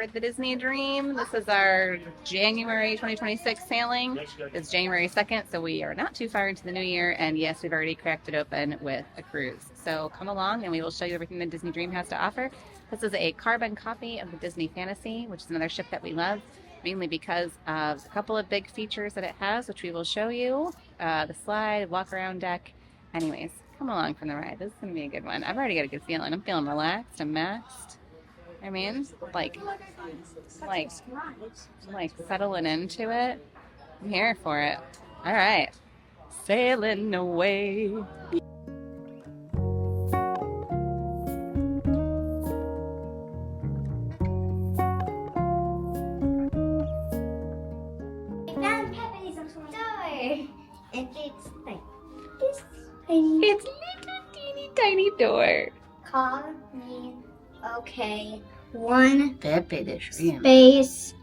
aboard the Disney Dream. This is our January 2026 sailing. It's January 2nd, so we are not too far into the new year. And yes, we've already cracked it open with a cruise. So come along and we will show you everything the Disney Dream has to offer. This is a carbon copy of the Disney Fantasy, which is another ship that we love, mainly because of a couple of big features that it has, which we will show you. The slide, walk around deck. Anyways, come along for the ride. This is going to be a good one. I've already got a good feeling. I'm feeling relaxed and maxed. I mean, like settling into it. I'm here for it. All right. Sailing away. It's little teeny tiny door. Call me okay. One Pepe the Shrimp. space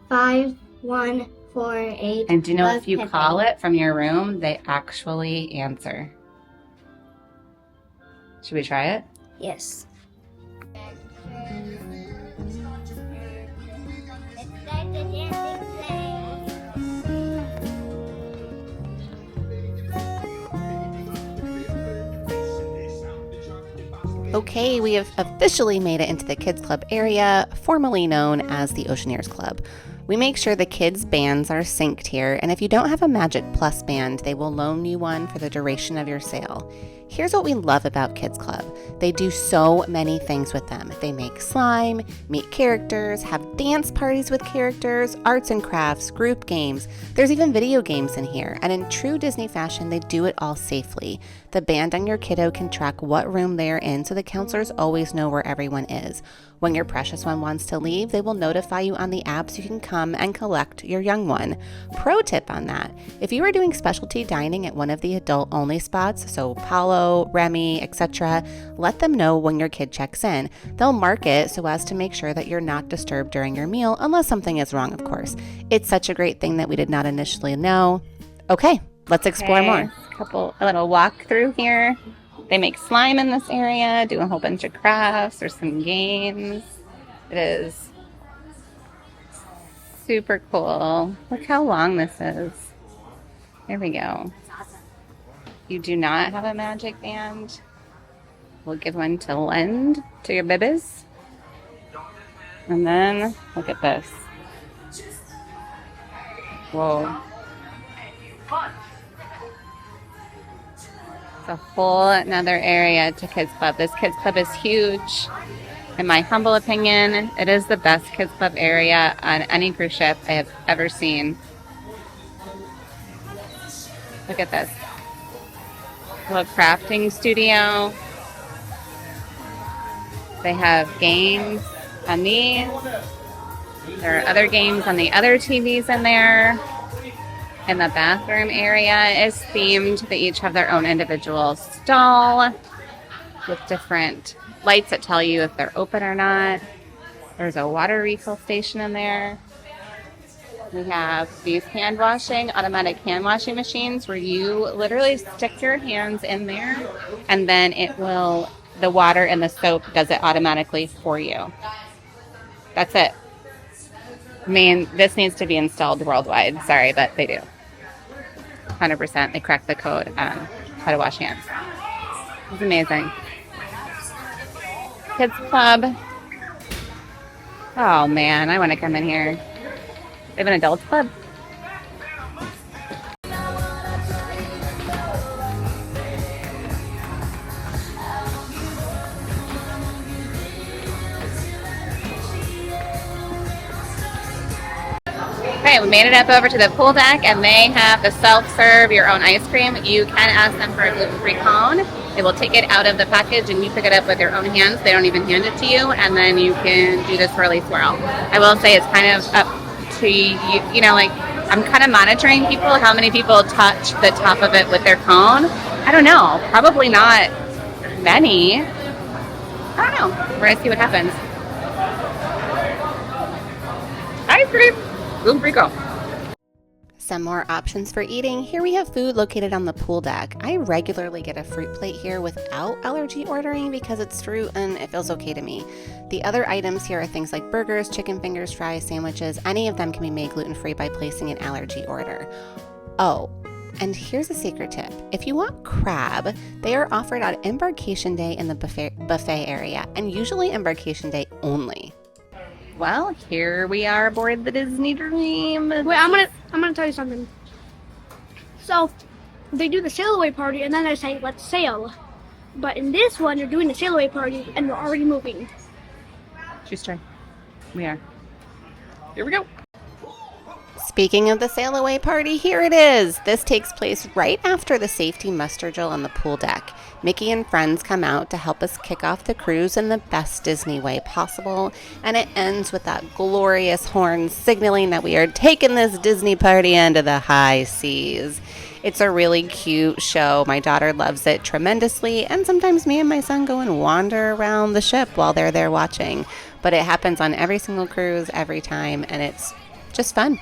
5148. And do you know if you call it from your room, they actually answer? Should we try it? Yes. Okay, we have officially made it into the Kids Club area, formerly known as the Oceaneers Club. We make sure the kids' bands are synced here, and if you don't have a Magic Plus band, they will loan you one for the duration of your sail. Here's what we love about Kids Club. They do so many things with them. They make slime, meet characters, have dance parties with characters, arts and crafts, group games. There's even video games in here, and in true Disney fashion, they do it all safely. The band on your kiddo can track what room they're in, so the counselors always know where everyone is. When your precious one wants to leave, they will notify you on the app so you can come and collect your young one. Pro tip on that, if you are doing specialty dining at one of the adult-only spots, so Paulo, Remy, etc., let them know when your kid checks in. They'll mark it so as to make sure that you're not disturbed during your meal, unless something is wrong, of course. It's such a great thing that we did not initially know. Okay, let's explore more. A little walk through here. They make slime in this area, do a whole bunch of crafts or some games. It is super cool. Look how long this is. There we go. You do not have a magic band. We'll give one to lend to your bibbies. And then, look at this. Whoa. It's a whole another area to Kids Club. This Kids Club is huge. In my humble opinion, it is the best Kids Club area on any cruise ship I have ever seen. Look at this. Little crafting studio. They have games on these. There are other games on the other TVs in there. And the bathroom area is themed. They each have their own individual stall with different lights that tell you if they're open or not. There's a water refill station in there. We have these automatic hand washing machines where you literally stick your hands in there and then the water and the soap does it automatically for you. That's it. I mean, this needs to be installed worldwide. Sorry, but they do. 100%. They cracked the code on how to wash hands. It's amazing. Kids Club. Oh, man. I want to come in here. They have an adult club. Okay, we made it up over to the pool deck, and they have the self-serve your own ice cream. You can ask them for a gluten-free cone. They will take it out of the package, and you pick it up with your own hands. They don't even hand it to you, and then you can do the swirly swirl. I will say it's kind of up to you. You know, like I'm kind of monitoring people, how many people touch the top of it with their cone. I don't know. Probably not many. I don't know. We're gonna see what happens. Ice cream. Gluten-free cone. Some more options for eating. Here we have food located on the pool deck. I regularly get a fruit plate here without allergy ordering because it's fruit and it feels okay to me. The other items here are things like burgers, chicken fingers, fries, sandwiches. Any of them can be made gluten-free by placing an allergy order. Oh, and here's a secret tip. If you want crab, they are offered on Embarkation Day in the buffet area, and usually Embarkation Day only. Well, here we are aboard the Disney Dream. Wait, I'm gonna tell you something. So, they do the sail away party and then they say, let's sail. But in this one, they're doing the sail away party and we're already moving. True story. We are. Here we go. Speaking of the sail away party, here it is. This takes place right after the safety muster drill on the pool deck. Mickey and friends come out to help us kick off the cruise in the best Disney way possible, and it ends with that glorious horn signaling that we are taking this Disney party into the high seas. It's a really cute show. My daughter loves it tremendously, and sometimes me and my son go and wander around the ship while they're there watching. But it happens on every single cruise, every time, and it's just fun.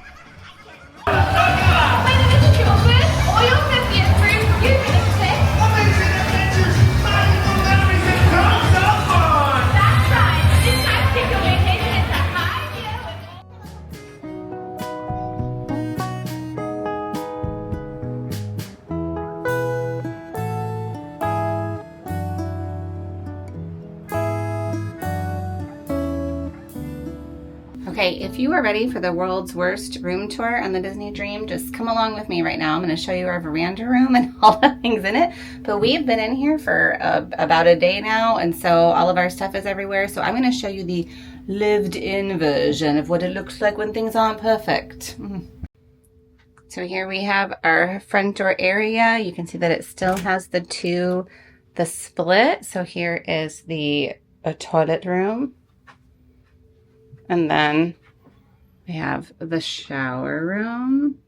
Okay, if you are ready for the world's worst room tour on the Disney Dream, just come along with me right now. I'm going to show you our veranda room and all the things in it. But we've been in here for about a day now, and so all of our stuff is everywhere. So I'm going to show you the lived-in version of what it looks like when things aren't perfect. So here we have our front door area. You can see that it still has the split. So here is the toilet room. And then we have the shower room.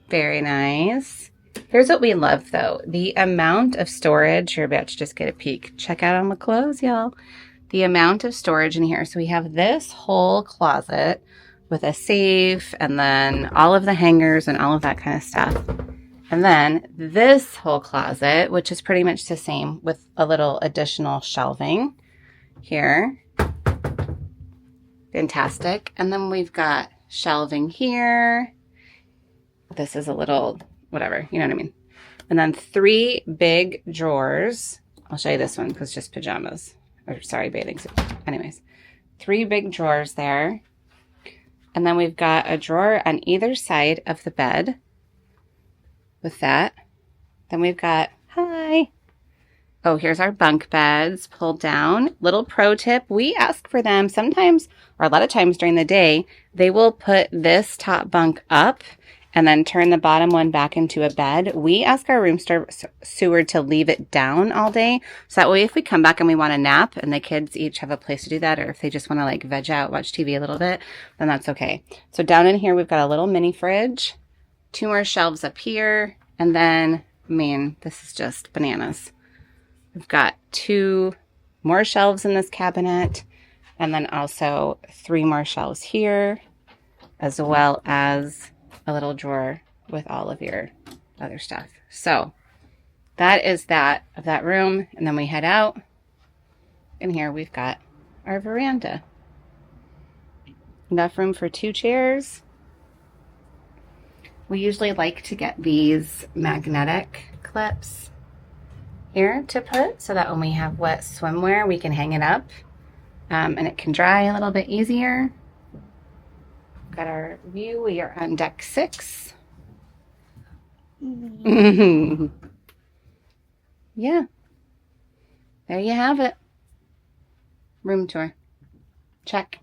Very nice. Here's what we love though. The amount of storage. You're about to just get a peek. Check out all my clothes, y'all. The amount of storage in here. So we have this whole closet with a safe and then all of the hangers and all of that kind of stuff. And then this whole closet, which is pretty much the same with a little additional shelving here. Fantastic. And then we've got shelving here. This is a little, whatever, you know what I mean. And then 3 big drawers. I'll show you this one because it's just pajamas. Or sorry, bathing suit. Anyways, 3 big drawers there. And then we've got a drawer on either side of the bed with that. Then we've got, oh, here's our bunk beds pulled down. Little pro tip, we ask for them sometimes, or a lot of times during the day, they will put this top bunk up and then turn the bottom one back into a bed. We ask our room steward to leave it down all day. So that way if we come back and we want to nap and the kids each have a place to do that, or if they just want to like veg out, watch TV a little bit, then that's okay. So down in here, we've got a little mini fridge, 2 more shelves up here. And then, man, this is just bananas. We've got 2 more shelves in this cabinet, and then also 3 more shelves here, as well as a little drawer with all of your other stuff. So that is that of that room. And then we head out, and here we've got our veranda. Enough room for 2 chairs. We usually like to get these magnetic clips here to put so that when we have wet swimwear we can hang it up and it can dry a little bit easier. Got our view. We are on deck 6. Yeah, there you have it. Room tour. Check.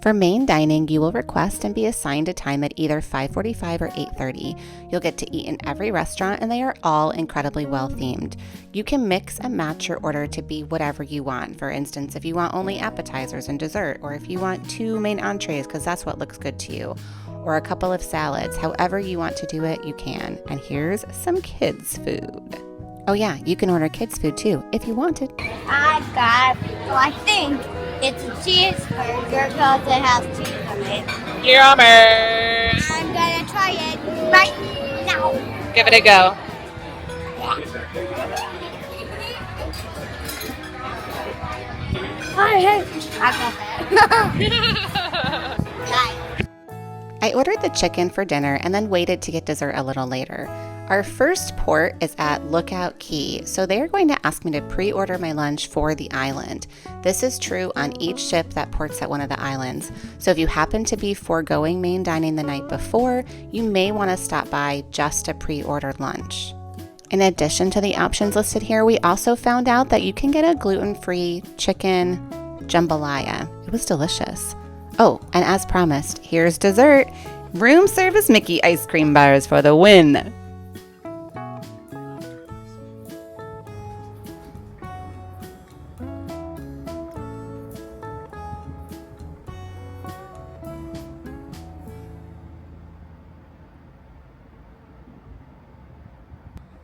For main dining, you will request and be assigned a time at either 5:45 or 8:30. You'll get to eat in every restaurant, and they are all incredibly well themed. You can mix and match your order to be whatever you want. For instance, if you want only appetizers and dessert, or if you want 2 main entrees because that's what looks good to you, or a couple of salads. However you want to do it, you can. And here's some kids' food. Oh yeah, you can order kids' food too if you wanted. I think it's a cheeseburger because it has cheese on it. Yummy! I Give it a go. I ordered the chicken for dinner and then waited to get dessert a little later. Our first port is at Lookout Key, so they are going to ask me to pre-order my lunch for the island. This is true on each ship that ports at one of the islands. So if you happen to be foregoing main dining the night before, you may want to stop by just to pre-order lunch. In addition to the options listed here, we also found out that you can get a gluten-free chicken jambalaya. It was delicious. Oh, and as promised, here's dessert. Room service Mickey ice cream bars for the win.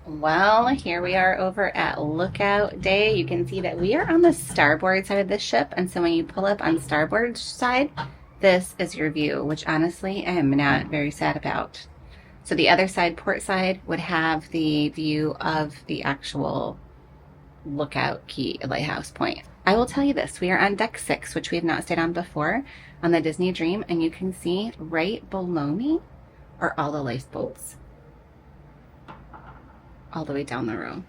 Well, here we are over at Lookout Day. You can see that we are on the starboard side of the ship, and so when you pull up on starboard side, this is your view, which honestly I am not very sad about. So the other side, port side, would have the view of the actual Lookout Key lighthouse point. I will tell you this, we are on deck 6, which we have not stayed on before, on the Disney Dream, and you can see right below me are all the lifeboats, all the way down the row.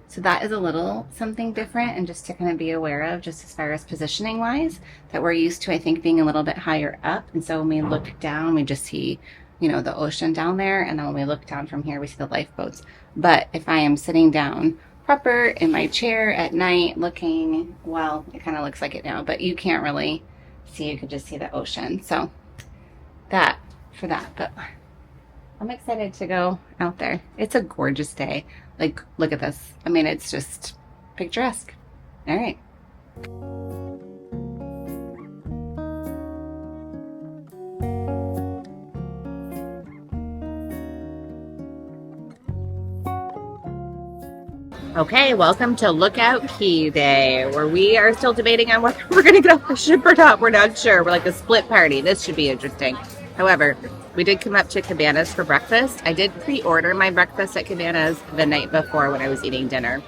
So that is a little something different, and just to kind of be aware of, just as far as positioning wise, that we're used to, I think, being a little bit higher up. And so when we look down, we just see, you know, the ocean down there. And then when we look down from here, we see the lifeboats. But if I am sitting down proper in my chair at night looking, well, it kind of looks like it now, but you can't really see, you could just see the ocean. So that for that, but I'm excited to go out there. It's a gorgeous day. Like, look at this. I mean, it's just picturesque. All right. Okay, welcome to Lookout Key Day, where we are still debating on whether we're going to get off the ship or not. We're not sure. We're like a split party. This should be interesting. However, we did come up to Cabanas for breakfast. I did pre-order my breakfast at Cabanas the night before when I was eating dinner.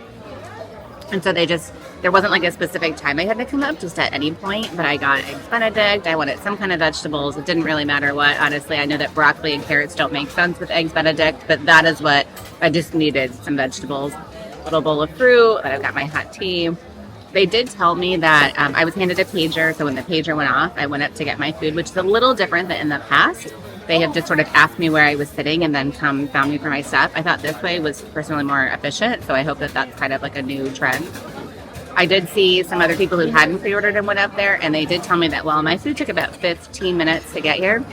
And so there wasn't like a specific time I had to come up, just at any point, but I got eggs Benedict. I wanted some kind of vegetables. It didn't really matter what. Honestly, I know that broccoli and carrots don't make sense with eggs Benedict, but that is what I just needed, some vegetables, a little bowl of fruit, and I've got my hot tea. They did tell me that I was handed a pager, so when the pager went off, I went up to get my food, which is a little different than in the past. They have just sort of asked me where I was sitting and then found me for my stuff. I thought this way was personally more efficient, so I hope that that's kind of like a new trend. I did see some other people who hadn't pre-ordered and went up there, and they did tell me that while my food took about 15 minutes to get here,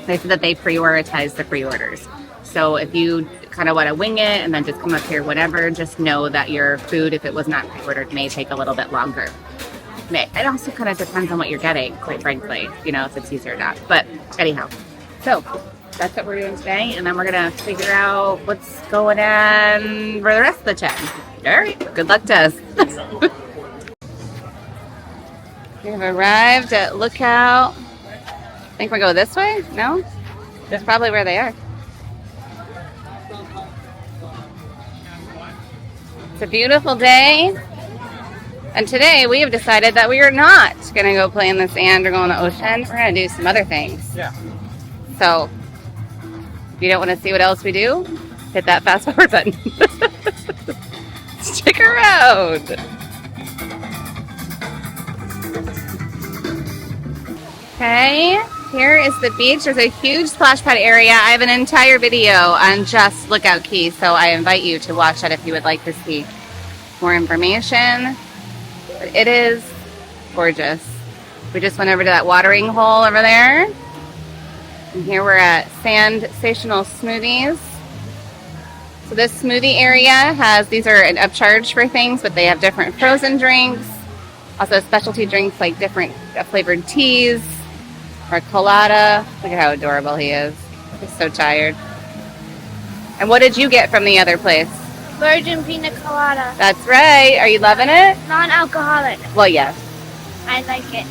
they said that they prioritized the pre-orders. So if you kind of want to wing it and then just come up here, whatever, just know that your food, if it was not pre-ordered, may take a little bit longer. It also kind of depends on what you're getting, quite frankly, you know, if it's easier or not. But anyhow, so that's what we're doing today, and then we're going to figure out what's going on for the rest of the trip. All right, good luck to us. We have arrived at Lookout. I think we go this way? No? That's probably where they are. It's a beautiful day. And today we have decided that we are not going to go play in the sand or go in the ocean. We're going to do some other things. Yeah. So, if you don't want to see what else we do, hit that fast forward button. Stick around. Okay, here is the beach. There's a huge splash pad area. I have an entire video on just Lookout Key, so I invite you to watch that if you would like to see more information. But it is gorgeous. We just went over to that watering hole over there. And here we're at Sensational Smoothies. So this smoothie area has, these are an upcharge for things, but they have different frozen drinks. Also specialty drinks like different flavored teas or colada. Look at how adorable he is. He's so tired. And what did you get from the other place? Virgin pina colada. That's right. Are you loving it? Non-alcoholic. Well, yes. I like it.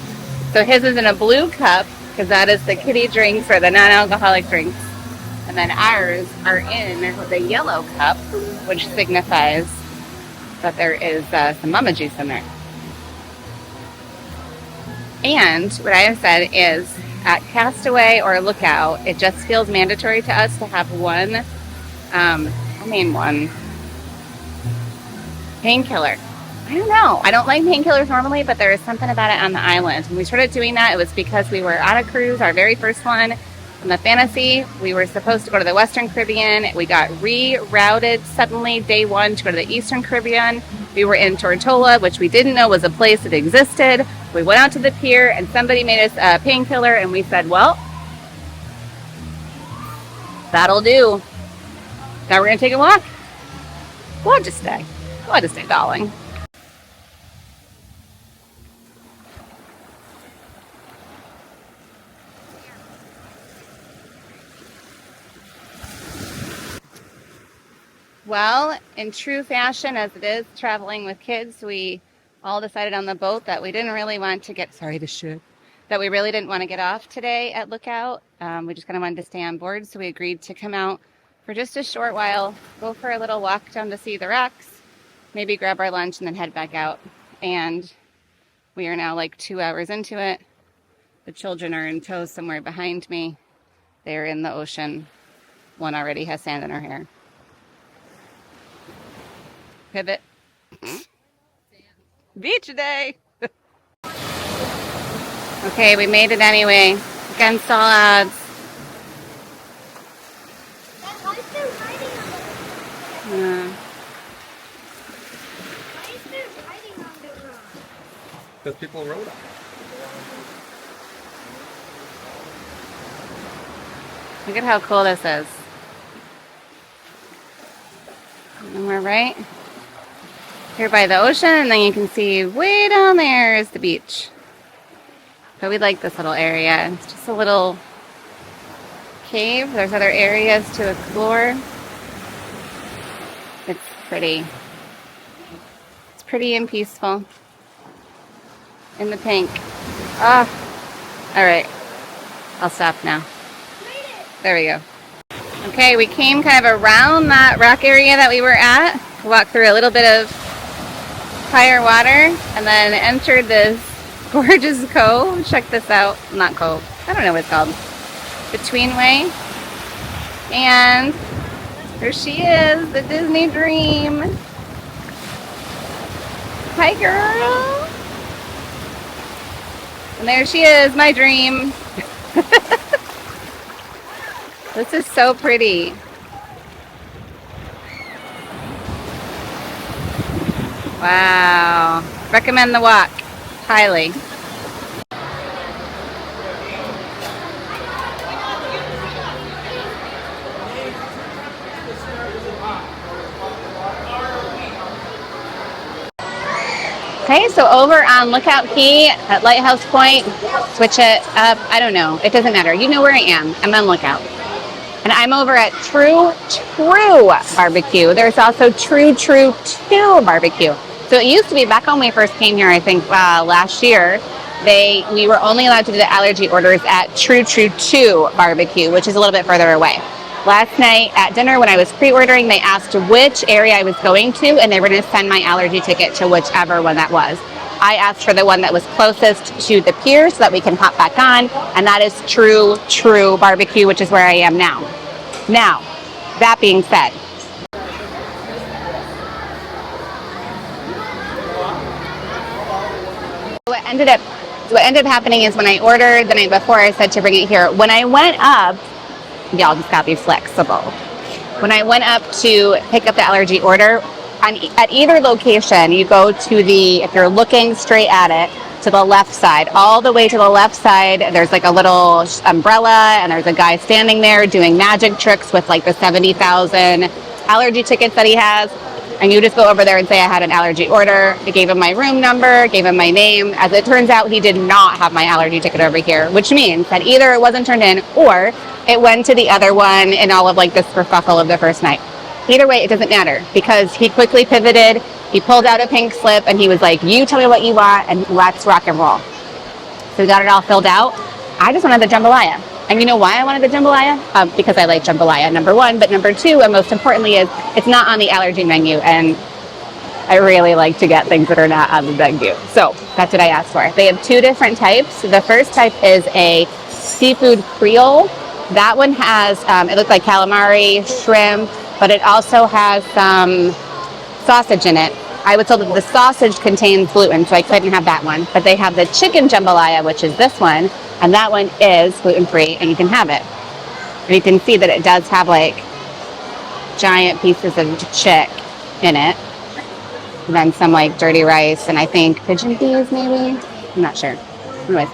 So his is in a blue cup, because that is the kiddie drink for the non-alcoholic drinks. And then ours are in the yellow cup, which signifies that there is some mama juice in there. And what I have said is at Castaway or Lookout, it just feels mandatory to us to have one, one painkiller. I don't know. I don't like painkillers normally, but there is something about it on the island. When we started doing that, it was because we were on a cruise, our very first one, on the Fantasy. We were supposed to go to the Western Caribbean. We got rerouted suddenly day one to go to the Eastern Caribbean. We were in Tortola, which we didn't know was a place that existed. We went out to the pier and somebody made us a painkiller and we said, well, that'll do. Now we're going to take a walk. We'll have to stay. We'll have to stay, darling. Well, in true fashion, as it is traveling with kids, we all decided on the boat that we didn't really want to get, that we really didn't want to get off today at Lookout. We just kind of wanted to stay on board, so we agreed to come out for just a short while, go for a little walk down to see the rocks, maybe grab our lunch, and then head back out. And we are now like 2 hours into it. The children are in tow somewhere behind me. They're in the ocean. One already has sand in her hair. Pivot. Beach day. Okay, we made it anyway. Against all odds. Because people rode on it. Look at how cool this is. And we're right here by the ocean, and then you can see way down there is the beach. But we like this little area. It's just a little cave. There's other areas to explore. It's pretty. It's pretty and peaceful. In the pink. Ah. All right. I'll stop now. There we go. Okay, we came kind of around that rock area that we were at. Walked through a little bit of higher water and then entered this gorgeous cove. Check this out. Not cove. I don't know what it's called. Betweenway. And there she is, the Disney Dream. Hi, girl. And there she is, my dream. This is so pretty. Wow. Recommend the walk. Highly. Okay, so over on Lookout Key at Lighthouse Point, switch it up. I don't know. It doesn't matter. You know where I am. I'm on Lookout. And I'm over at True Barbecue. There's also True 2 Barbecue. So it used to be, back when we first came here, I think last year, we were only allowed to do the allergy orders at True 2 Barbecue, which is a little bit further away. Last night at dinner, when I was pre-ordering, they asked which area I was going to, and they were going to send my allergy ticket to whichever one that was. I asked for the one that was closest to the pier so that we can hop back on, and that is True Barbecue, which is where I am now. Now, that being said, what ended up happening is when I ordered the night before, I said to bring it here. When I went up, y'all just gotta be flexible. When I went up to pick up the allergy order, at either location, you go to if you're looking straight at it, to the left side. All the way to the left side, there's like a little umbrella, and there's a guy standing there doing magic tricks with like the 70,000 allergy tickets that he has. And you just go over there and say I had an allergy order. I gave him my room number, gave him my name. As it turns out, he did not have my allergy ticket over here, which means that either it wasn't turned in or it went to the other one in all of like this kerfuffle of the first night. Either way, it doesn't matter because he quickly pivoted. He pulled out a pink slip and he was like, you tell me what you want and let's rock and roll. So we got it all filled out. I just wanted the jambalaya. And you know why I wanted the jambalaya? Because I like jambalaya, number one. But number two, and most importantly, is it's not on the allergy menu. And I really like to get things that are not on the menu. So that's what I asked for. They have two different types. The first type is a seafood creole. That one has, it looks like calamari, shrimp, but it also has some sausage in it. I was told that the sausage contains gluten, so I couldn't have that one. But they have the chicken jambalaya, which is this one, and that one is gluten-free, and you can have it. And you can see that it does have like giant pieces of chick in it. And then some like dirty rice, and I think pigeon peas maybe? I'm not sure. Anyways.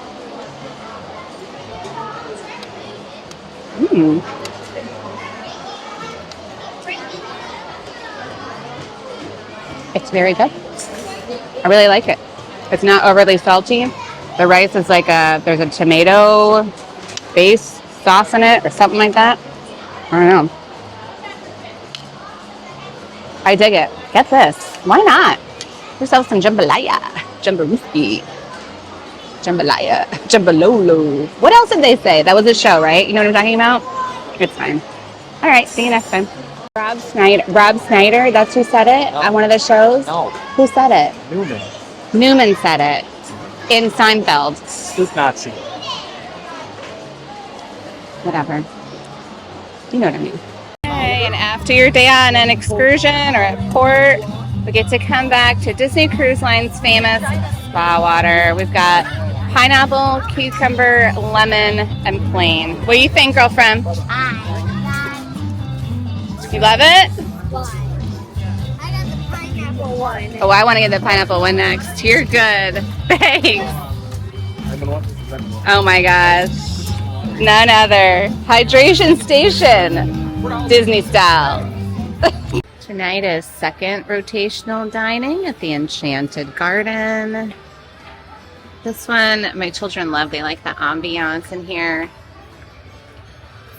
It's very good. I really like it. It's not overly salty. The rice is like there's a tomato base sauce in it or something like that. I don't know. I dig it. Get this. Why not? Get yourself some jambalaya. Jambaruski. Jambalaya. Jambalolo. What else did they say? That was a show, right? You know what I'm talking about? It's fine. All right. See you next time. Rob Snyder, that's who said it on one of the shows? No. Who said it? Newman said it in Seinfeld. Who's Nazi? Whatever. You know what I mean. Okay, and after your day on an excursion or at port, we get to come back to Disney Cruise Line's famous spa water. We've got pineapple, cucumber, lemon, and plain. What do you think, girlfriend? You love it? I got the pineapple one. Oh, I want to get the pineapple one next. You're good. Thanks. Oh my gosh. None other. Hydration station. Disney style. Tonight is second rotational dining at the Enchanted Garden. This one, my children love. They like the ambiance in here.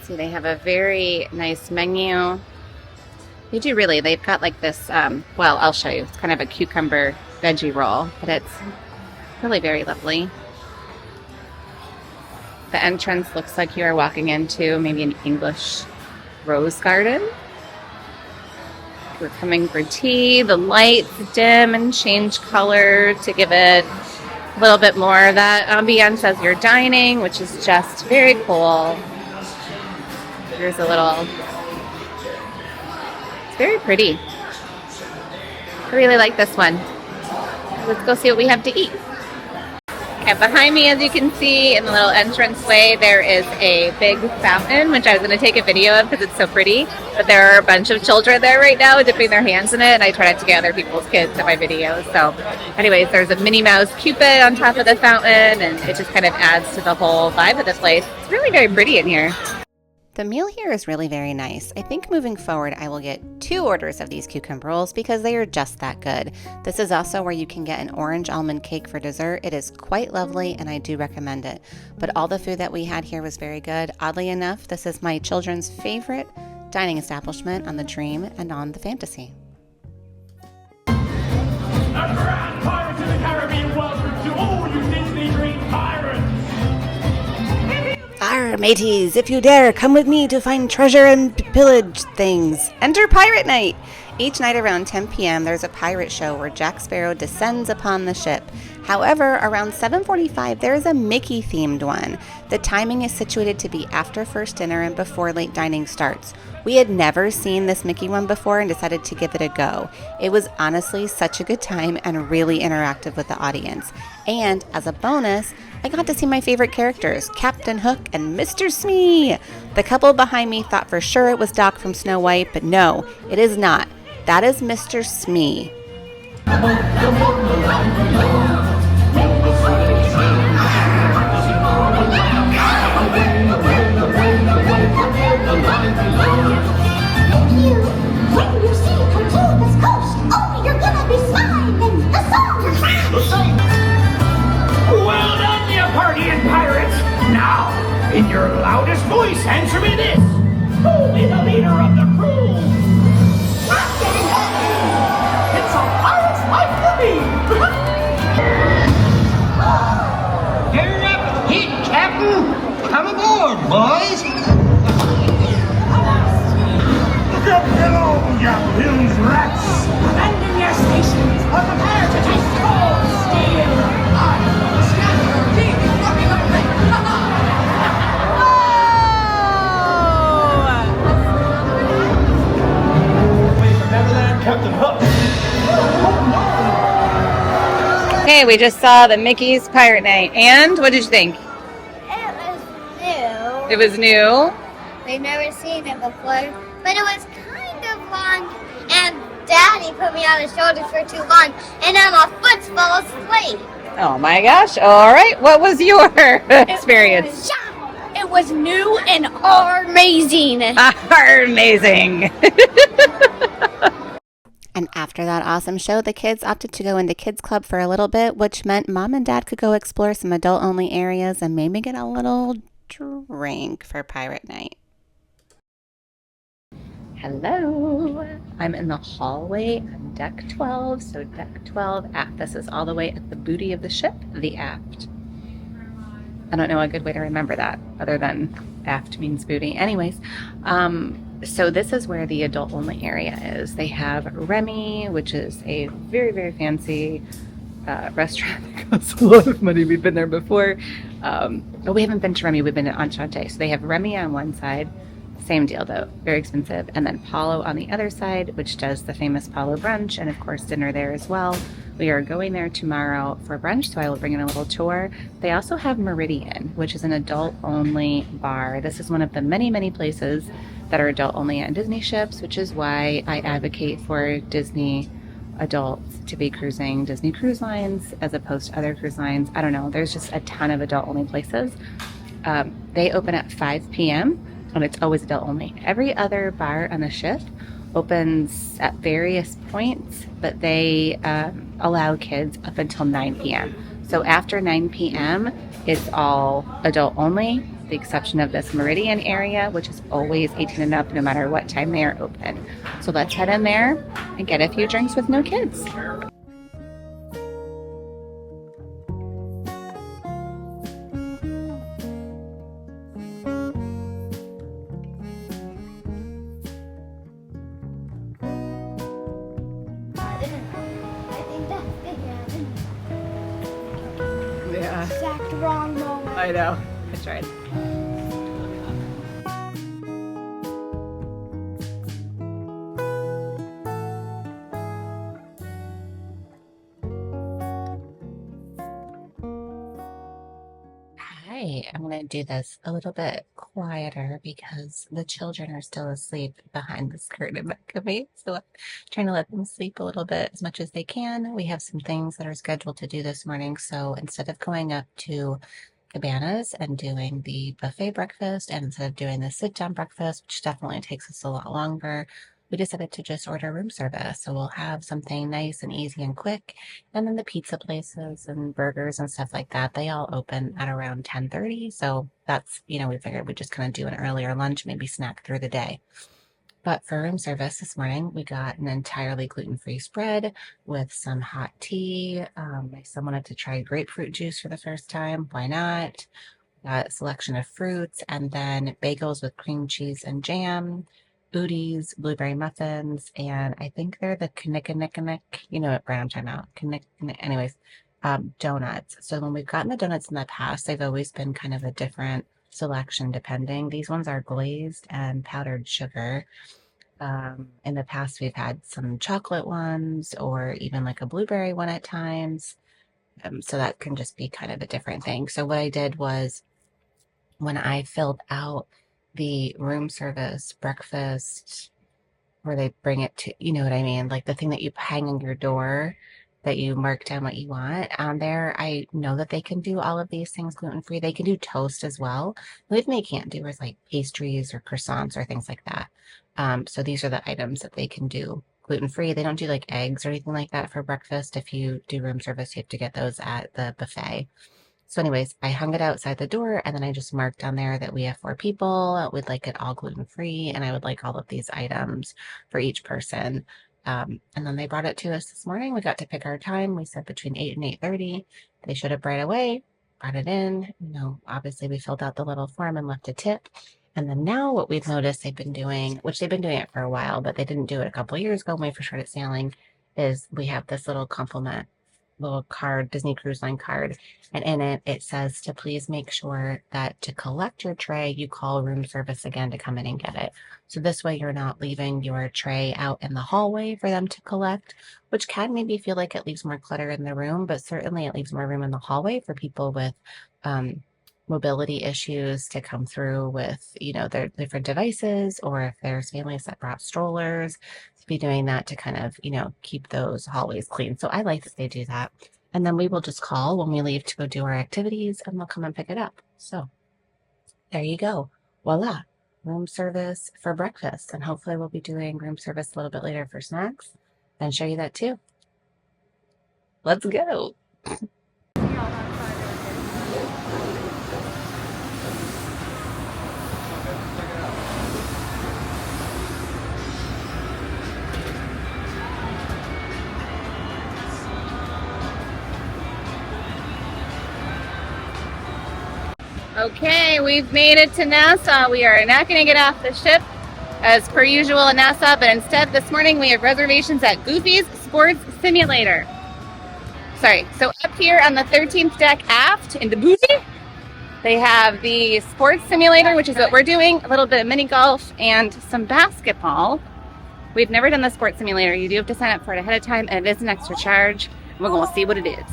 See, they have a very nice menu. They do really. They've got like this, well, I'll show you. It's kind of a cucumber veggie roll, but it's really very lovely. The entrance looks like you are walking into maybe an English rose garden. We're coming for tea. The lights dim and change color to give it a little bit more of that ambiance as you're dining, which is just very cool. Here's a little... Very pretty. I really like this one. Let's go see what we have to eat. And behind me, as you can see, in the little entranceway, there is a big fountain, which I was going to take a video of because it's so pretty. But there are a bunch of children there right now dipping their hands in it, and I try not to get other people's kids in my videos. So anyways, there's a Minnie Mouse Cupid on top of the fountain, and it just kind of adds to the whole vibe of the place. It's really very pretty in here. The meal here is really very nice. I think moving forward, I will get 2 orders of these cucumber rolls because they are just that good. This is also where you can get an orange almond cake for dessert. It is quite lovely and I do recommend it. But all the food that we had here was very good. Oddly enough, this is my children's favorite dining establishment on the Dream and on the Fantasy. Pirates of the Caribbean, welcome to all you Disney Dream pirates! Arr, mateys, if you dare, come with me to find treasure and pillage things. Enter Pirate Night! Each night around 10 p.m. there's a pirate show where Jack Sparrow descends upon the ship. However, around 7:45 there is a Mickey-themed one. The timing is situated to be after first dinner and before late dining starts. We had never seen this Mickey one before and decided to give it a go. It was honestly such a good time and really interactive with the audience. And as a bonus, I got to see my favorite characters, Captain Hook and Mr. Smee. The couple behind me thought for sure it was Doc from Snow White, but no, it is not. That is Mr. Smee. When you see Clotilda's coast, oh, you're gonna be smiling. The song. Well done, you partying pirates! Now, in your loudest voice, answer me this! Who is the leader of the crew? Captain! It's a pirate's life for me! Turn up the heat, Captain! Come aboard, boys. Look up below, you Bill's rats! Abandon your stations or prepare to take cold steel! Wait for Neverland, Captain Hook. Hey, we just saw the Mickey's Pirate Night. And what did you think? It was new. It was new. We've never seen it before, but it was kind of long, and Daddy put me on his shoulders for too long, and then my foot fell asleep. Oh my gosh. All right. What was your experience? It was new and amazing. Amazing. And after that awesome show, the kids opted to go into Kids Club for a little bit, which meant Mom and Dad could go explore some adult-only areas and maybe get a little drink for Pirate Night. Hello. I'm in the hallway on deck 12. So deck 12 aft. This is all the way at the booty of the ship, the aft. I don't know a good way to remember that other than aft means booty. Anyways, so this is where the adult only area is. They have Remy, which is a very, very fancy restaurant that costs a lot of money. We've been there before. But we haven't been to Remy. We've been to Enchante. So they have Remy on one side. Same deal though, very expensive. And then Paulo on the other side, which does the famous Paulo brunch and of course dinner there as well. We are going there tomorrow for brunch, so I will bring in a little tour. They also have Meridian, which is an adult-only bar. This is one of the many, many places that are adult-only on Disney ships, which is why I advocate for Disney adults to be cruising Disney Cruise Lines as opposed to other cruise lines. I don't know, there's just a ton of adult-only places. They open at 5 p.m. and it's always adult-only. Every other bar on the ship opens at various points, but they allow kids up until 9 p.m. So after 9 p.m., it's all adult only, with the exception of this Meridian area, which is always 18 and up no matter what time they are open. So let's head in there and get a few drinks with no kids. I think that's big, Yeah, Exact wrong moment. I know. I tried. Hi, I'm going to do this a little bit quieter because the children are still asleep behind this curtain back of me. So I'm trying to let them sleep a little bit as much as they can. We have some things that are scheduled to do this morning. So instead of going up to Cabanas and doing the buffet breakfast, and instead of doing the sit-down breakfast, which definitely takes us a lot longer, we decided to just order room service. So we'll have something nice and easy and quick. And then the pizza places and burgers and stuff like that, they all open at around 10:30. So that's, we figured we'd just kind of do an earlier lunch, maybe snack through the day. But for room service this morning, we got an entirely gluten-free spread with some hot tea. My son wanted to try grapefruit juice for the first time. Why not? Got a selection of fruits and then bagels with cream cheese and jam, booties, blueberry muffins, and I think they're the knick, you know what brand I'm talking about. Anyways, donuts. So when we've gotten the donuts in the past, they've always been kind of a different selection depending. These ones are glazed and powdered sugar. In the past, we've had some chocolate ones or even like a blueberry one at times. So that can just be kind of a different thing. So what I did was when I filled out the room service breakfast where they bring it to, you know what I mean? Like the thing that you hang on your door that you mark down what you want on there. I know that they can do all of these things gluten-free. They can do toast as well. The only thing they can't do is like pastries or croissants or things like that. So these are the items that they can do gluten-free. They don't do like eggs or anything like that for breakfast. If you do room service, you have to get those at the buffet. So anyways, I hung it outside the door and then I just marked on there that we have 4 people. We'd like it all gluten-free and I would like all of these items for each person. And then they brought it to us this morning. We got to pick our time. We said between 8 and 8:30. They showed up right away, brought it in. Obviously we filled out the little form and left a tip. And then now what we've noticed they've been doing, which they've been doing it for a while, but they didn't do it a couple of years ago when we first started sailing, is we have this little compliment little card, Disney Cruise Line card, and in it, it says to please make sure that to collect your tray, you call room service again to come in and get it. So this way you're not leaving your tray out in the hallway for them to collect, which can maybe feel like it leaves more clutter in the room, but certainly it leaves more room in the hallway for people with mobility issues to come through with, their different devices, or if there's families that brought strollers, to be doing that to kind of, keep those hallways clean. So I like that they do that. And then we will just call when we leave to go do our activities and they'll come and pick it up. So there you go. Voila. Room service for breakfast. And hopefully we'll be doing room service a little bit later for snacks and show you that too. Let's go. Okay, we've made it to Nassau. We are not going to get off the ship as per usual in Nassau, but instead this morning we have reservations at Goofy's Sports Simulator. So up here on the 13th deck aft in the booty, they have the sports simulator, which is what we're doing, a little bit of mini golf and some basketball. We've never done the sports simulator. You do have to sign up for it ahead of time, and it is an extra charge. We're going to see what it is.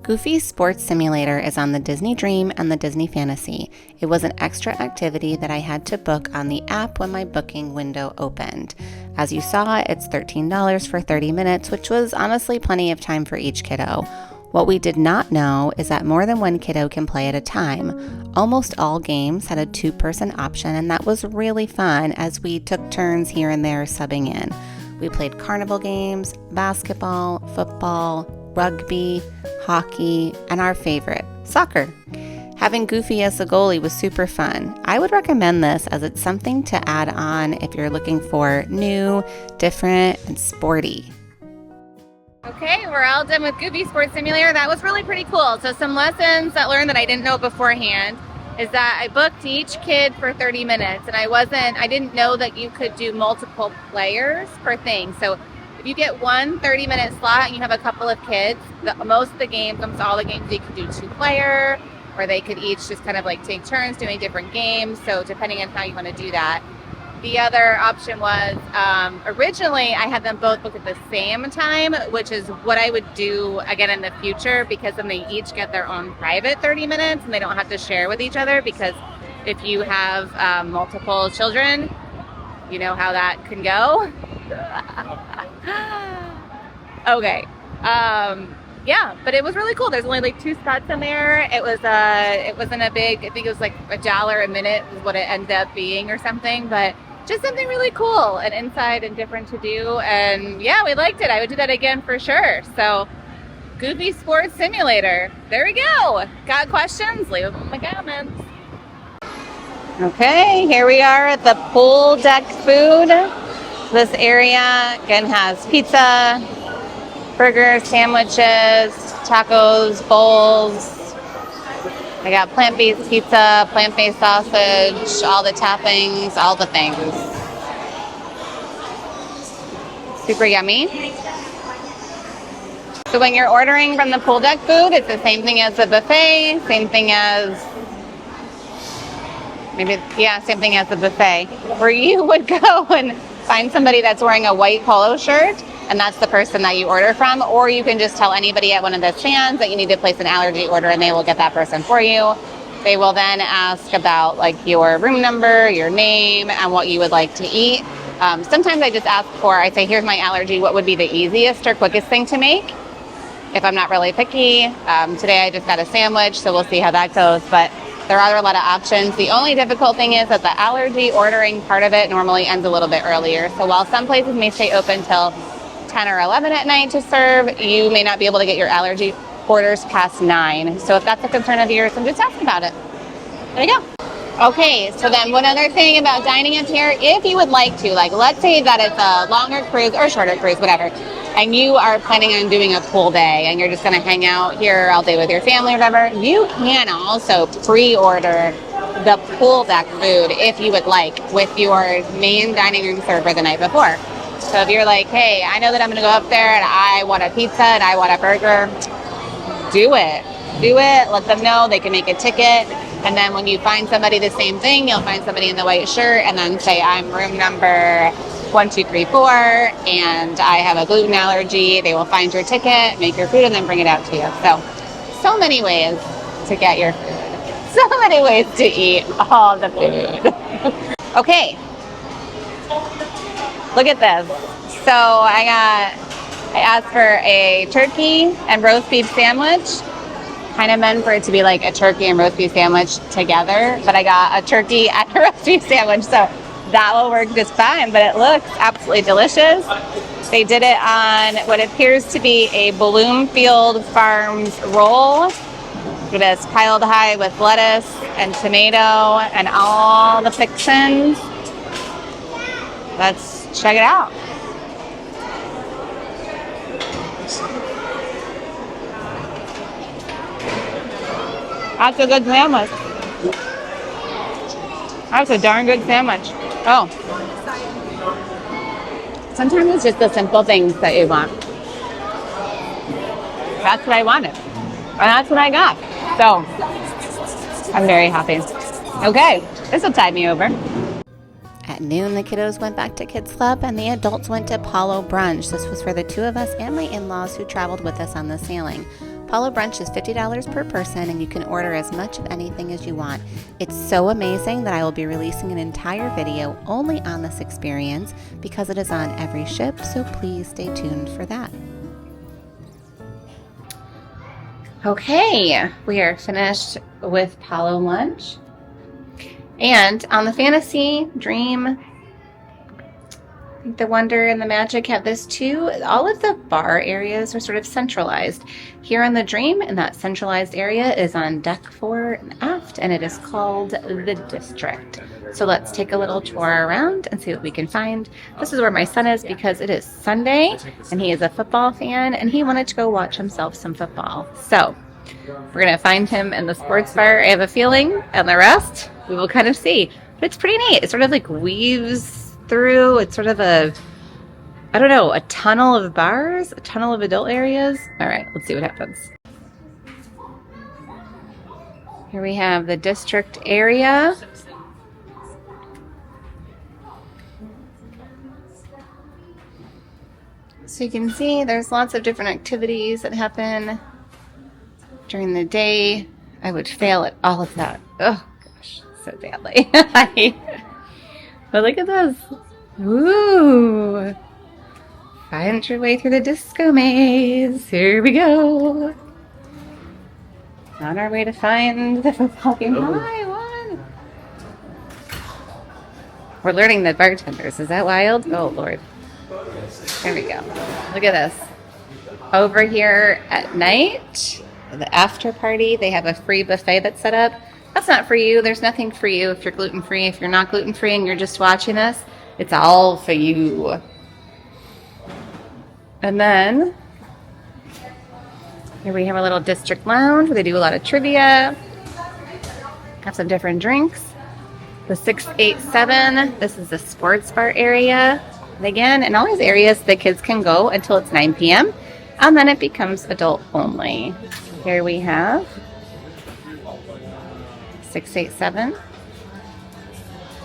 Goofy's Sports Simulator is on the Disney Dream and the Disney Fantasy. It was an extra activity that I had to book on the app when my booking window opened. As you saw, it's $13 for 30 minutes, which was honestly plenty of time for each kiddo. What we did not know is that more than one kiddo can play at a time. Almost all games had a two-person option, and that was really fun as we took turns here and there subbing in. We played carnival games, basketball, football, rugby, hockey, and our favorite, soccer. Having Goofy as the goalie was super fun. I would recommend this as it's something to add on if you're looking for new, different, and sporty. Okay, we're all done with Goofy Sports Simulator. That was really pretty cool. So some lessons that I learned that I didn't know beforehand is that I booked each kid for 30 minutes, and I didn't know that you could do multiple players per thing. So if you get one 30-minute slot and you have a couple of kids, almost all the games, you can do two-player, or they could each just kind of like take turns doing different games. So depending on how you want to do that. The other option was, originally I had them both booked at the same time, which is what I would do again in the future, because then they each get their own private 30 minutes and they don't have to share with each other, because if you have multiple children, you know how that can go. Okay. Yeah, but it was really cool. There's only like 2 spots in there. It wasn't a big, I think it was like $1 a minute is what it ended up being or something, but just something really cool and inside and different to do. And yeah, we liked it. I would do that again for sure. So Goofy Sports Simulator. There we go. Got questions? Leave them in the comments. Okay, here we are at the pool deck food. This area again has pizza, burgers, sandwiches, tacos, bowls. I got plant-based pizza, plant-based sausage, all the toppings, all the things. Super yummy. So when you're ordering from the pool deck food, it's the same thing as the buffet, same thing as the buffet, where you would go and find somebody that's wearing a white polo shirt, and that's the person that you order from, or you can just tell anybody at one of the stands that you need to place an allergy order and they will get that person for you. They will then ask about like your room number, your name, and what you would like to eat. Sometimes I just ask I say, here's my allergy, what would be the easiest or quickest thing to make if I'm not really picky. Today I just got a sandwich, so we'll see how that goes, but there are a lot of options. The only difficult thing is that the allergy ordering part of it normally ends a little bit earlier. So while some places may stay open till 10 or 11 at night to serve, you may not be able to get your allergy orders past 9. So if that's a concern of yours, then just ask about it. There you go. Okay, so then one other thing about dining up here, if you would like to, like let's say that it's a longer cruise or shorter cruise, whatever, and you are planning on doing a pool day and you're just going to hang out here all day with your family or whatever, you can also pre-order the pool deck food if you would like with your main dining room server the night before. So if you're like, hey, I know that I'm going to go up there and I want a pizza and I want a burger, do it. Do it. Let them know. They can make a ticket. And then when you find somebody the same thing, you'll find somebody in the white shirt and then say, I'm room number 1234 and I have a gluten allergy. They will find your ticket, make your food, and then bring it out to you. So many ways to get your food. So many ways to eat all the food. Okay. Look at this. So I asked for a turkey and roast beef sandwich. Kind of meant for it to be like a turkey and roast beef sandwich together, but I got a turkey and a roast beef sandwich, so that will work just fine, but it looks absolutely delicious. They did it on what appears to be a Bloomfield Farms roll. It is piled high with lettuce and tomato and all the fixins. Let's check it out. That's a good sandwich. That's a darn good sandwich. Oh. Sometimes it's just the simple things that you want. That's what I wanted. And that's what I got. So, I'm very happy. Okay, this will tide me over. At noon, the kiddos went back to Kids Club and the adults went to Paulo Brunch. This was for the two of us and my in-laws who traveled with us on the sailing. Paulo Brunch is $50 per person and you can order as much of anything as you want. It's so amazing that I will be releasing an entire video only on this experience because it is on every ship, so please stay tuned for that. Okay, we are finished with Paulo lunch. And on the Fantasy, Dream, the Wonder and the Magic have this too. All of the bar areas are sort of centralized. Here on the Dream, and that centralized area is on deck 4 and aft, and it is called the District. So let's take a little tour around and see what we can find. This is where my son is because it is Sunday, and he is a football fan, and he wanted to go watch himself some football. So we're going to find him in the sports bar, I have a feeling, and the rest we will kind of see. But it's pretty neat. It sort of like weaves through. It's sort of a tunnel of bars, a tunnel of adult areas. All right, let's see what happens. Here we have the District area. So you can see there's lots of different activities that happen during the day. I would fail at all of that. Oh gosh, so badly. But look at this. Ooh. Find your way through the disco maze. Here we go. On our way to find the football game. Hi, one. We're learning the bartenders. Is that wild? Oh, Lord. There we go. Look at this. Over here at night, the after party, they have a free buffet that's set up. That's not for you. There's nothing for you if you're gluten-free. If you're not gluten-free and you're just watching this, it's all for you. And then here we have a little district lounge where they do a lot of trivia. Have some different drinks. The 687, this is the sports bar area. And again, in all these areas, the kids can go until it's 9 p.m. and then it becomes adult only. Here we have 687.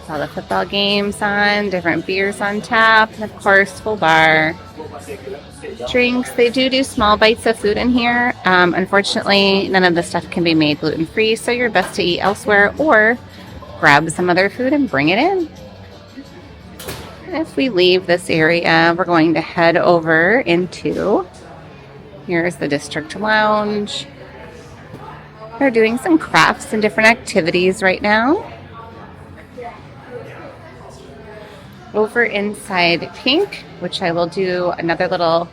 All the football games on, different beers on tap, and of course, full bar. Drinks, they do small bites of food in here. Unfortunately, none of the stuff can be made gluten-free, so you're best to eat elsewhere or grab some other food and bring it in. If we leave this area, we're going to head over into, here's the District Lounge. They're doing some crafts and different activities right now. Over inside Pink, which I will do another little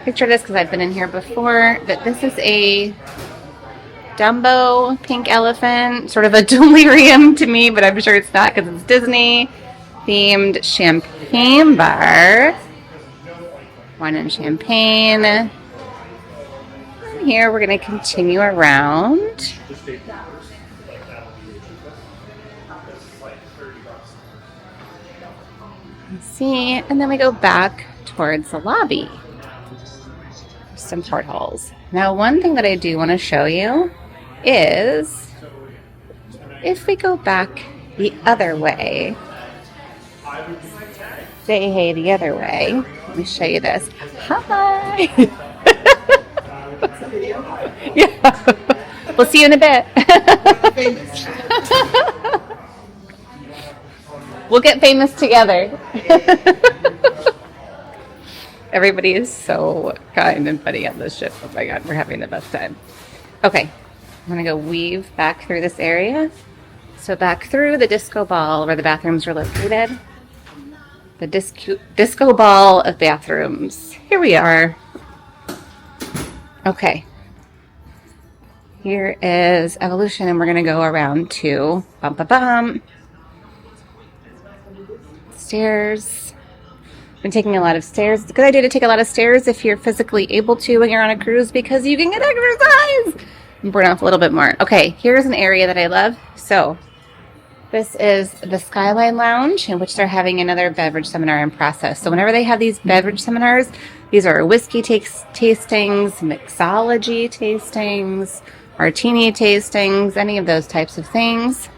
picture of this because I've been in here before, but this is a Dumbo pink elephant, sort of a delirium to me, but I'm sure it's not because it's Disney themed champagne bar. wine and champagne. And here we're going to continue around. Let's see, and then we go back towards the lobby. Some portholes. Now, one thing that I do want to show you is if we go back the other way, say hey the other way. Let me show you this. Hi. Yeah. We'll see you in a bit. We'll get famous together. Everybody is so kind and funny on this ship. Oh my God, we're having the best time. Okay, I'm gonna go weave back through this area. So back through the disco ball where the bathrooms are located. The disco ball of bathrooms. Here we are. Okay. Here is Evolution, and we're gonna go around to bum bum bum. Stairs. Been taking a lot of stairs. It's a good idea to take a lot of stairs if you're physically able to when you're on a cruise because you can get exercise and burn off a little bit more. Okay, here's an area that I love. So this is the Skyline Lounge, in which they're having another beverage seminar in process. So whenever they have these beverage seminars, these are whiskey tastings, mixology tastings, martini tastings, any of those types of things.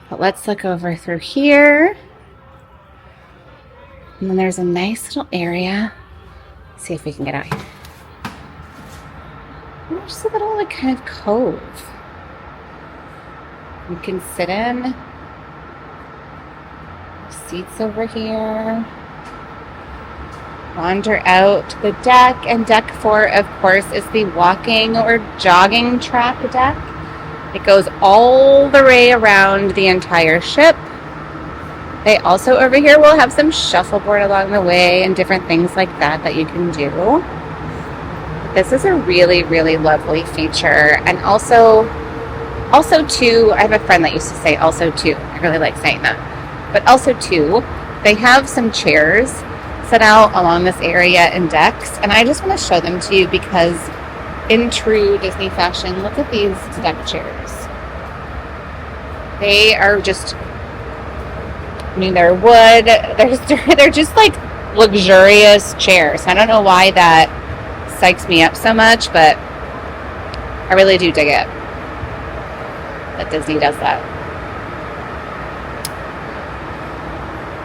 But let's look over through here. And then there's a nice little area. Let's see if we can get out here. And there's a little like kind of cove you can sit in. Seats over here. Wander out to the deck, and deck 4, of course, is the walking or jogging track deck. It goes all the way around the entire ship. They also over here will have some shuffleboard along the way and different things like that that you can do. This is a really, really lovely feature. And also too, I have a friend that used to say also too. I really like saying that. But also too, they have some chairs set out along this area and decks. And I just want to show them to you because in true Disney fashion, look at these deck chairs. They are just, I mean, they're wood. They're just like luxurious chairs. I don't know why that psychs me up so much, but I really do dig it that Disney does that.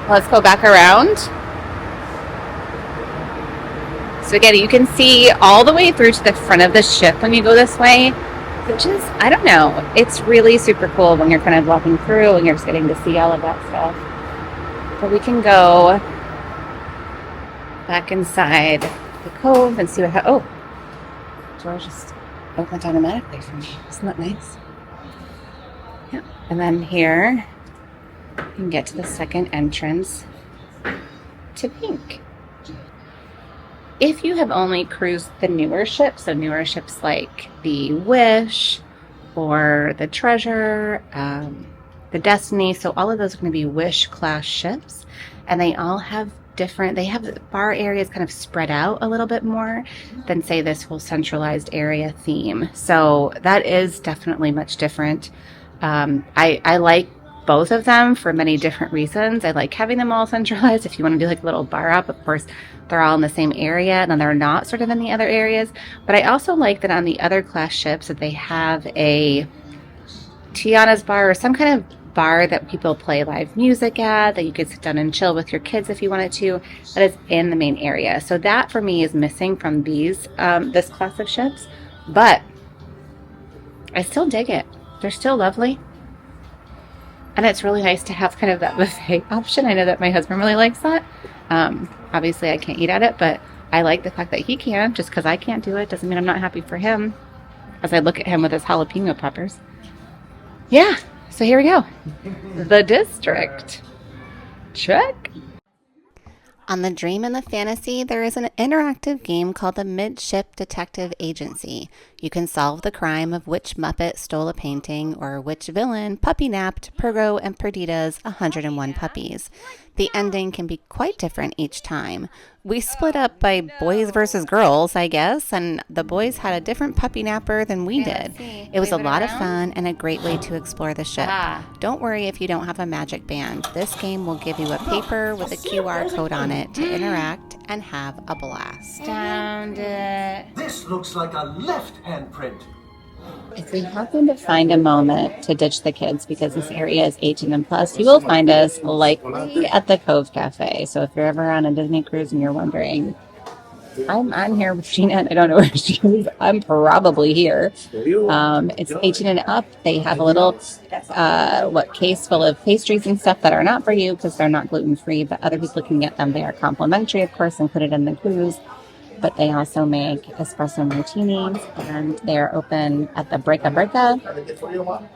Let's go back around. So again, you can see all the way through to the front of the ship when you go this way, which is, I don't know, it's really super cool when you're kind of walking through and you're just getting to see all of that stuff. But we can go back inside the cove and see what oh, door just opened automatically for me. Isn't that nice? Yeah. And then here you can get to the second entrance to Pink. If you have only cruised the newer ships, so newer ships like the Wish or the Treasure, the Destiny, so all of those are going to be Wish class ships, and they all have different, they have the bar areas kind of spread out a little bit more than say this whole centralized area theme. So that is definitely much different. I like both of them for many different reasons. I like having them all centralized. If you want to do like a little bar up, of course, they're all in the same area and then they're not sort of in the other areas. But I also like that on the other class ships that they have a Tiana's bar or some kind of bar that people play live music at, that you could sit down and chill with your kids if you wanted to, that is in the main area. So that for me is missing from these this class of ships, but I still dig it. They're still lovely. And it's really nice to have kind of that buffet option. I know that my husband really likes that. Obviously, I can't eat at it, but I like the fact that he can. Just because I can't do it doesn't mean I'm not happy for him. As I look at him with his jalapeno peppers. Yeah, so here we go. The District. Check. On the Dream and the Fantasy, there is an interactive game called the Midship Detective Agency. You can solve the crime of which Muppet stole a painting or which villain puppy napped Pergo and Perdita's 101 puppies. The ending can be quite different each time. We split up by boys versus girls, I guess, and the boys had a different puppy napper than we did. It was a lot of fun and a great way to explore the ship. Don't worry if you don't have a magic band. This game will give you a paper with a QR code on it to interact and have a blast. Found it. This looks like a left handprint. If we happen to find a moment to ditch the kids because this area is 18 and plus, you will find us likely at the Cove Cafe. So if you're ever on a Disney cruise and you're wondering, I'm on here with Gina and I don't know where she is, I'm probably here. It's 18 and up. They have a little case full of pastries and stuff that are not for you because they're not gluten free, but other people can get them. They are complimentary, of course, included in the cruise. But they also make espresso martinis, and they're open at the Breaka Breaka.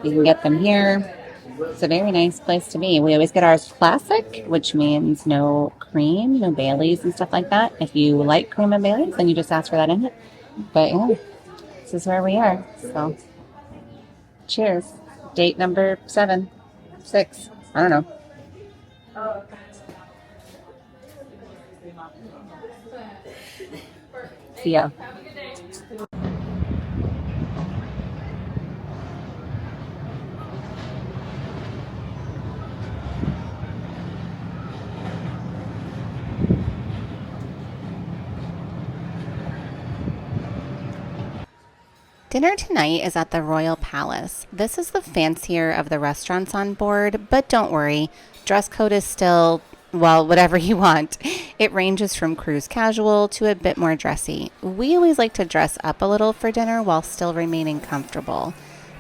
You can get them here. It's a very nice place to be. We always get ours classic, which means no cream, no Baileys and stuff like that. If you like cream and Baileys, then you just ask for that in it. But yeah, this is where we are. So cheers. Date number 7, 6, I don't know. See ya. Dinner tonight is at the Royal Palace. This is the fancier of the restaurants on board, but don't worry, dress code is still, well, whatever you want. It ranges from cruise casual to a bit more dressy. We always like to dress up a little for dinner while still remaining comfortable.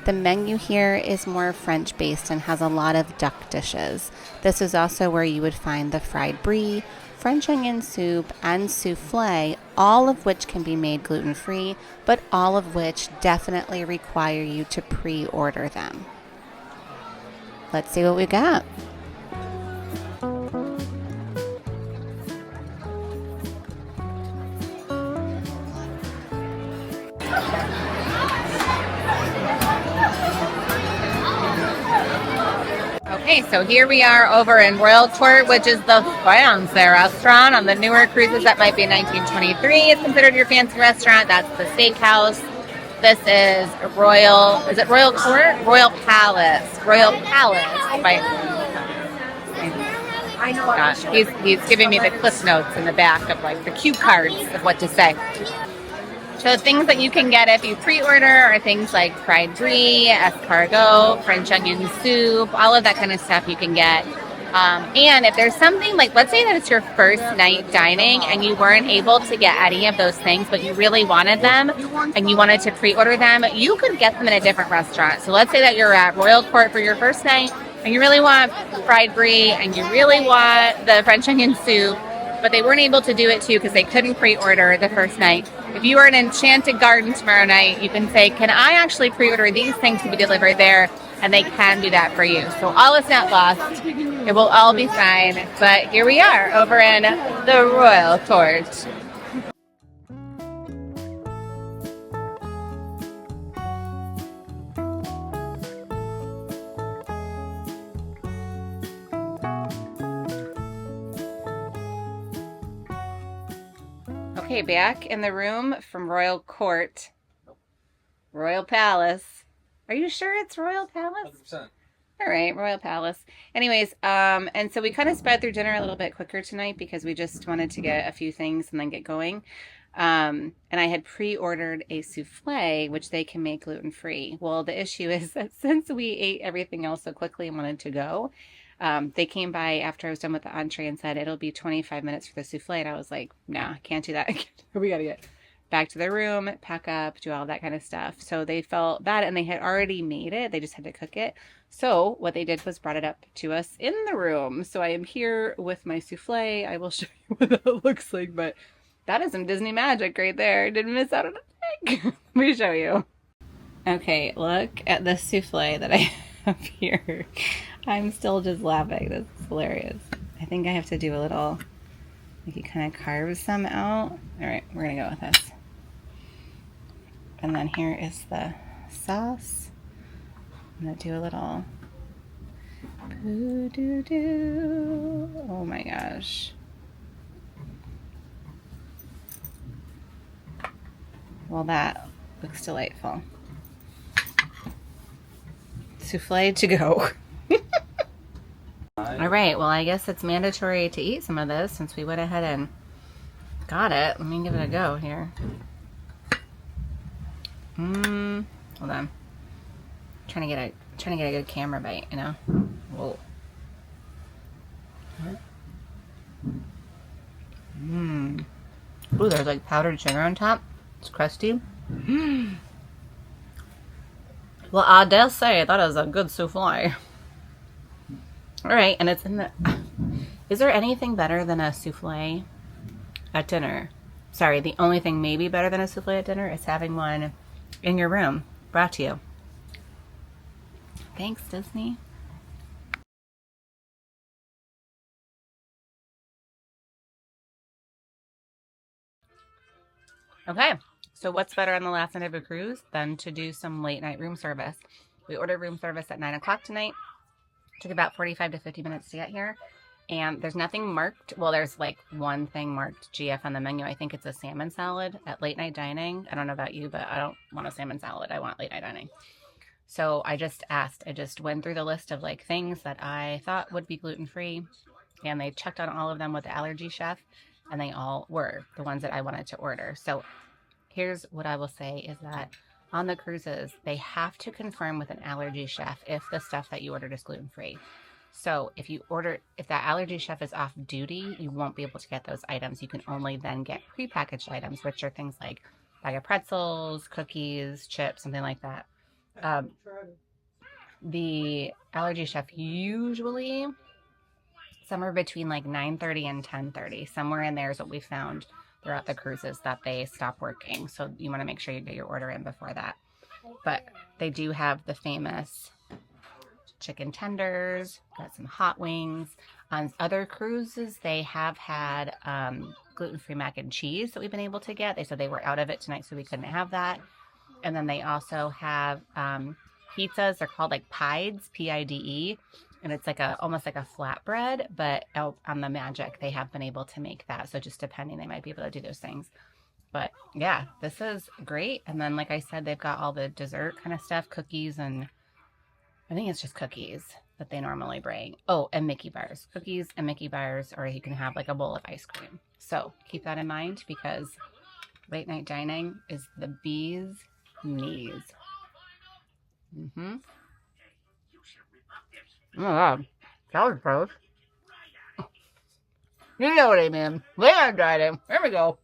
The menu here is more French-based and has a lot of duck dishes. This is also where you would find the fried brie, French onion soup, and souffle, all of which can be made gluten-free, but all of which definitely require you to pre-order them. Let's see what we got. Okay, so here we are over in Royal Court, which is the fancy restaurant on the newer cruises. That might be 1923. It's considered your fancy restaurant. That's the steakhouse. This is Royal, is it Royal Court? Royal Palace. Royal Palace. Right. Gosh, he's giving me the cliff notes in the back of like the cue cards of what to say. So things that you can get if you pre-order are things like fried brie, escargot, French onion soup, all of that kind of stuff you can get. And if there's something like, let's say that it's your first night dining and you weren't able to get any of those things, but you really wanted them and you wanted to pre-order them, you could get them in a different restaurant. So let's say that you're at Royal Court for your first night and you really want fried brie and you really want the French onion soup, but they weren't able to do it to you because they couldn't pre-order the first night. If you are in Enchanted Garden tomorrow night, you can say, can I actually pre-order these things to be delivered there? And they can do that for you. So all is not lost. It will all be fine. But here we are over in the Royal Court. Okay, back in the room from Royal Court. Royal Palace. Are you sure it's Royal Palace? 100%. All right, Royal Palace. Anyways, and so we kind of sped through dinner a little bit quicker tonight because we just wanted to get a few things and then get going. And I had pre-ordered a souffle, which they can make gluten-free. Well, the issue is that since we ate everything else so quickly and wanted to go, they came by after I was done with the entree and said, it'll be 25 minutes for the souffle. And I was like, nah, can't do that. We got to get back to their room, pack up, do all that kind of stuff. So they felt bad and they had already made it. They just had to cook it. So what they did was brought it up to us in the room. So I am here with my souffle. I will show you what that looks like, but that is some Disney magic right there. Didn't miss out on a thing. Let me show you. Okay, look at the souffle that I have here. I'm still just laughing. This is hilarious. I think I have to do a little, like you kind of carve some out. All right, we're gonna go with this. And then here is the sauce. I'm gonna do a little Poo-doo-doo. Oh my gosh. Well, that looks delightful. Souffle to go. All right, well, I guess it's mandatory to eat some of this since we went ahead and got it. Let me give it a go here. Hold on. Trying to get a good camera bite, you know. Whoa. Ooh, there's like powdered sugar on top. It's crusty. Well, I dare say that is a good souffle. All right, and it's in the... Is there anything better than a souffle at dinner? Sorry, the only thing maybe better than a souffle at dinner is having one in your room. Brought to you. Thanks, Disney. Okay, so what's better on the last night of a cruise than to do some late night room service? We ordered room service at 9 o'clock tonight. Took about 45 to 50 minutes to get here. And there's nothing marked. Well, there's like one thing marked GF on the menu. I think it's a salmon salad at late night dining. I don't know about you, but I don't want a salmon salad. I want late night dining. So I just asked. I just went through the list of like things that I thought would be gluten-free. And they checked on all of them with the allergy chef. And they all were the ones that I wanted to order. So here's what I will say is that on the cruises, they have to confirm with an allergy chef if the stuff that you ordered is gluten-free. So if that allergy chef is off duty, you won't be able to get those items. You can only then get prepackaged items, which are things like a bag of pretzels, cookies, chips, something like that. The allergy chef usually somewhere between like 9:30 and 10:30, somewhere in there is what we found throughout the cruises that they stop working. So you want to make sure you get your order in before that. But they do have the famous chicken tenders, got some hot wings. On other cruises, they have had gluten-free mac and cheese that we've been able to get. They said they were out of it tonight, so we couldn't have that. And then they also have pizzas. They're called like pides, P-I-D-E. And it's like almost like a flatbread, but out on the Magic, they have been able to make that. So just depending, they might be able to do those things. But yeah, this is great. And then, like I said, they've got all the dessert kind of stuff, cookies, and I think it's just cookies that they normally bring. Oh, and Mickey bars. Cookies and Mickey bars, or you can have like a bowl of ice cream. So keep that in mind because late night dining is the bee's knees. Oh my God, that was gross. You know what I mean. Late night dining. There we go.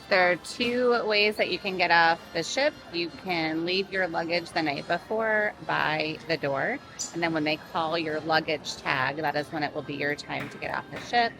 There are two ways that you can get off the ship. You can leave your luggage the night before by the door, and then when they call your luggage tag, that is when it will be your time to get off the ship.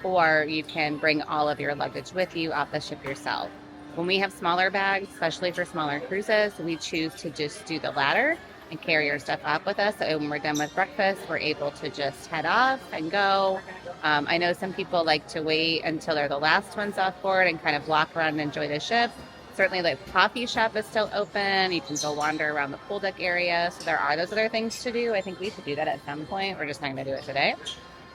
Or you can bring all of your luggage with you off the ship yourself. When we have smaller bags, especially for smaller cruises, we choose to just do the latter and carry our stuff up with us. So when we're done with breakfast, we're able to just head off and go. I know some people like to wait until they're the last ones off board and kind of walk around and enjoy the ship. Certainly the coffee shop is still open. You can go wander around the pool deck area. So there are those other things to do. I think we should do that at some point. We're just not going to do it today.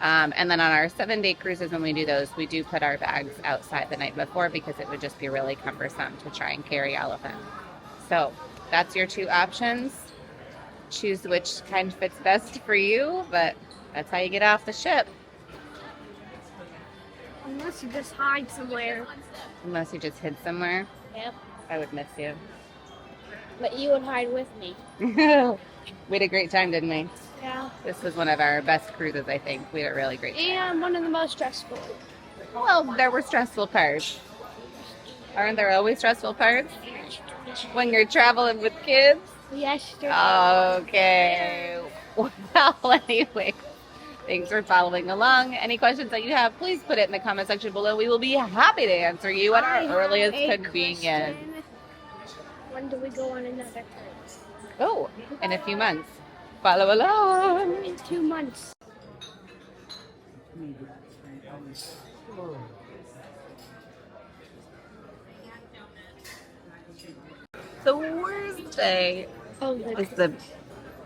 And then on our 7-day cruises, when we do those, we do put our bags outside the night before because it would just be really cumbersome to try and carry all of them. So that's your two options. Choose which kind fits best for you, but that's how you get off the ship. Unless you just hide somewhere. Unless you just hid somewhere. Yep. I would miss you. But you would hide with me. We had a great time, didn't we? Yeah. This was one of our best cruises, I think. We had a really great time. And one of the most stressful. Well, there were stressful parts. Aren't there always stressful parts when you're traveling with kids? Yes, Okay. Well, anyway, thanks for following along. Any questions that you have, please put it in the comment section below. We will be happy to answer you at our earliest convenience. When do we go on another? Oh, in a few months. Follow along. In 2 months. Thursday Oh, is the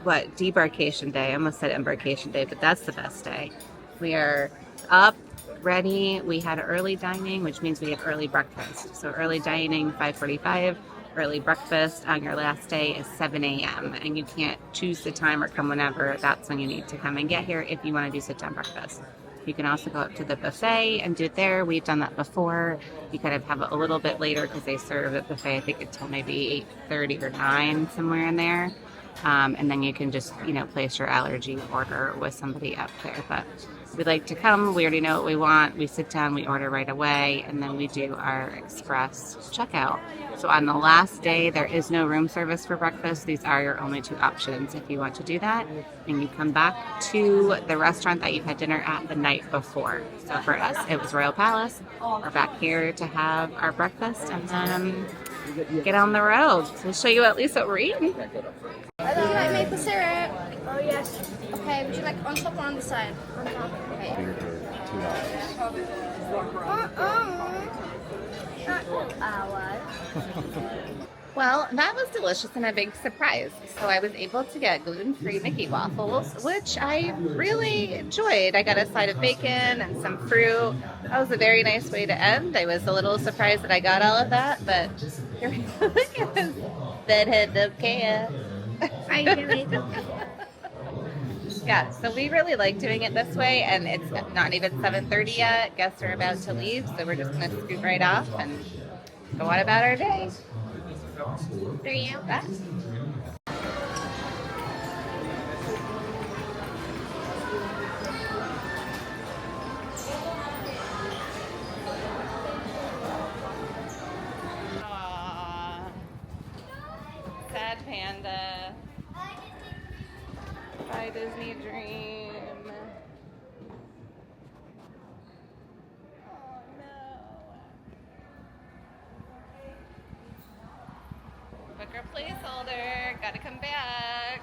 debarkation day. I almost said embarkation day, but that's the best day. We are up, ready. We had early dining, which means we have early breakfast. So early dining 5:45, early breakfast on your last day is 7 a.m. and you can't choose the time or come whenever. That's when you need to come and get here if you want to do sit-down breakfast. You can also go up to the buffet and do it there. We've done that before. You kind of have it a little bit later because they serve at the buffet, I think, until maybe 8:30 or 9, somewhere in there. And then you can just, place your allergy order with somebody up there. But we like to come. We already know what we want. We sit down, we order right away, and then we do our express checkout. So on the last day, there is no room service for breakfast. These are your only 2 options if you want to do that. And you come back to the restaurant that you had dinner at the night before. So for us, it was Royal Palace. We're back here to have our breakfast and then get on the road. So we'll show you at least what we're eating. Would you like maple syrup? Oh, yes. Okay, would you like on top or on the side? On top. Okay. Well, that was delicious and a big surprise. So I was able to get gluten-free Mickey waffles, which I really enjoyed. I got a side of bacon and some fruit. That was a very nice way to end. I was a little surprised that I got all of that, but here we go. Look at this bedhead of chaos. I get it. Yeah, so we really like doing it this way, and it's not even 7:30 yet. Guests are about to leave, so we're just going to scoot right off and go on about our day. There you go. Sad panda. Bye, Disney Dream. Oh no. Book our placeholder. Gotta come back.